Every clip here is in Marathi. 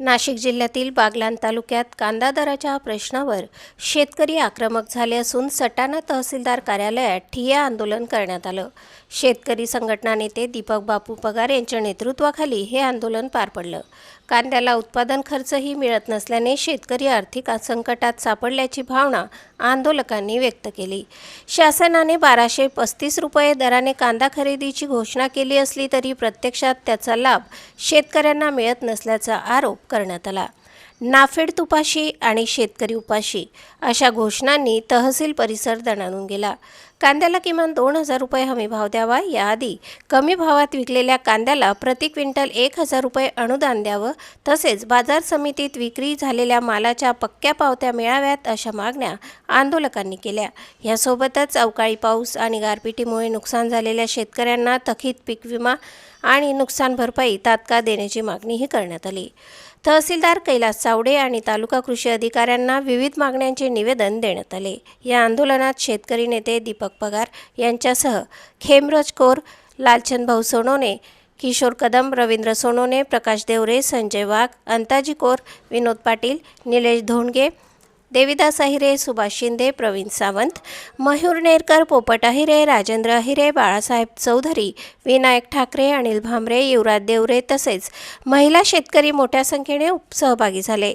नाशिक जिल्ह्यातील बागलाण तालुक्यात कांदा दराच्या प्रश्नावर शेतकरी आक्रमक झाले असून सटाणा तहसीलदार कार्यालयात ठिय्या आंदोलन करण्यात आलं। शेतकरी संघटना नेते दीपक बापू पगार यांच्या नेतृत्वाखाली हे आंदोलन पार पडलं। कांद्याला उत्पादन खर्चही मिळत नसल्याने शेतकरी आर्थिक संकटात सापडल्याची भावना आंदोलकांनी व्यक्त केली। शासनाने 1235 रुपये दराने कांदा खरेदीची घोषणा केली असली तरी प्रत्यक्षात त्याचा लाभ शेतकऱ्यांना मिळत नसल्याचा आरोप करण्यात आला। नाफेड तुपाशी आणि शेतकरी उपाशी अशा घोषणांनी तहसील परिसर दणाणून गेला। कांद्याला किमान 2000 रुपये हमी भाव द्यावा, याआधी कमी भावात विकलेल्या कांद्याला प्रति क्विंटल 1000 रुपये अनुदान द्यावं, तसेच बाजार समितीत विक्री झालेल्या मालाच्या पक्क्या पावत्या मिळाव्यात अशा मागण्या आंदोलकांनी केल्या। यासोबतच अवकाळी पाऊस आणि गारपिटीमुळे नुकसान झालेल्या शेतकऱ्यांना थकीत पीक विमा आणि नुकसान भरपाई तात्काळ देण्याची मागणीही करण्यात आली। तहसीलदार कैलास चावडे आणि तालुका कृषी अधिकाऱ्यांना विविध मागण्यांचे निवेदन देण्यात आले। या आंदोलनात शेतकरी नेते दीपक पगार यांच्यासह खेमरज कौर, लालचंद भाऊ सोनोने, किशोर कदम, रवींद्र सोनोने, प्रकाश देवरे, संजय वाघ, अंताजी कौर, विनोद पाटील, निलेश धोंडगे, देविदास अहिरे, सुभाष शिंदे, प्रवीण सावंत, मयूर नेरकर, पोपट अहिरे, राजेंद्र अहिरे, बाळासाहेब चौधरी, विनायक ठाकरे, अनिल भामरे, युवराज देवरे तसेच महिला शेतकरी मोठ्या संख्येने सहभागी झाले।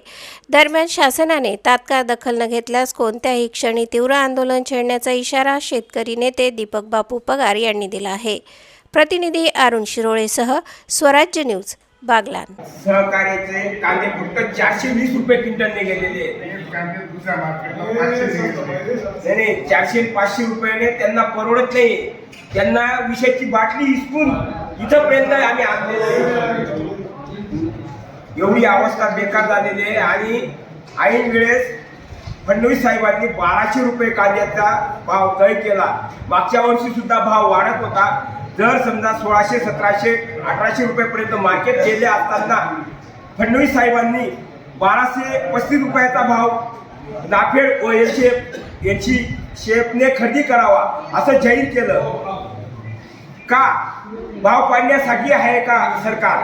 दरम्यान शासनाने तात्काळ दखल न घेतल्यास कोणत्याही क्षणी तीव्र आंदोलन छेडण्याचा इशारा शेतकरी नेते दीपक बापू पगार यांनी दिला आहे। प्रतिनिधी अरुण शिरोळेसह स्वराज्य न्यूज, बागलाण। सहकार्याचे कांदे फक्त 420 रुपये क्विंटलने गेलेले नाही, 400-500 रुपयाने त्यांना परवडत नाही। त्यांना विषयाची बाटली हिसकून इथपर्यंत आम्ही आणलेले, एवढी अवस्था बेकार झालेली आहे। आणि ऐन वेळेस फडणवीस साहेबांनी 1200 रुपये कांद्याचा भाव तय केला। मागच्या वर्षी सुद्धा भाव वाढत होता। जर समजा 1600, 1700, 1800 रुपयापर्यंत मार्केट गेले असताना फडणवीस साहेबांनी 1235 रुपयाचा भाव नाफेड व याची शेपने खरेदी करावा असं जाहीर केलं। का भाव पाडण्यासाठी आहे का सरकार?